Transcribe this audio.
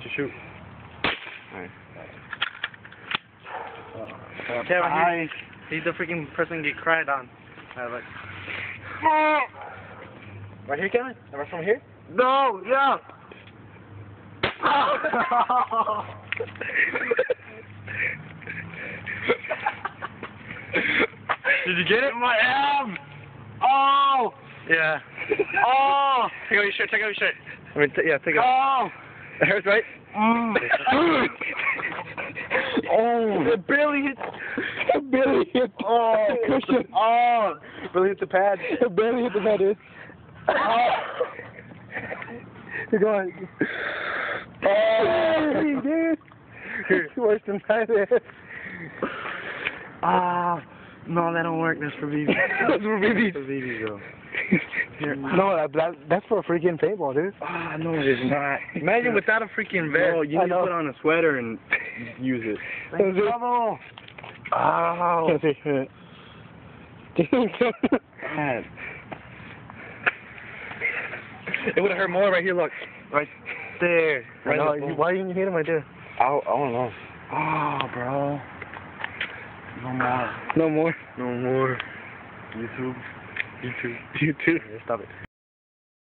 To shoot. Alright. Kevin, he's the freaking person get cried on. Like. Right here, Kevin? Right from here? No, yeah. Did you get it? I am. Oh. Yeah. Oh. Take out your shirt, take out your shirt. I mean, yeah, take it out. Oh. It hurts, right? Mm. Oh. It barely hit. It barely hit the cushion. Oh. Barely hit the pad. It barely hit the pad, dude. Oh. You're going. Oh, dude. It's worse than that is. Ah. No, that don't work. That's for babies. That's for babies. For babies, though. Here. No, that's for a freaking paintball, dude. Ah, no, it is not. Imagine without a freaking vest. No, you need to put on a sweater and use it. Thank you. Trouble. Oh. God. It would have hurt more right here, look. Right there. Right No, why didn't you hit him right there? I don't know. Oh, bro. No more. No more. No more. YouTube. YouTube. Stop it.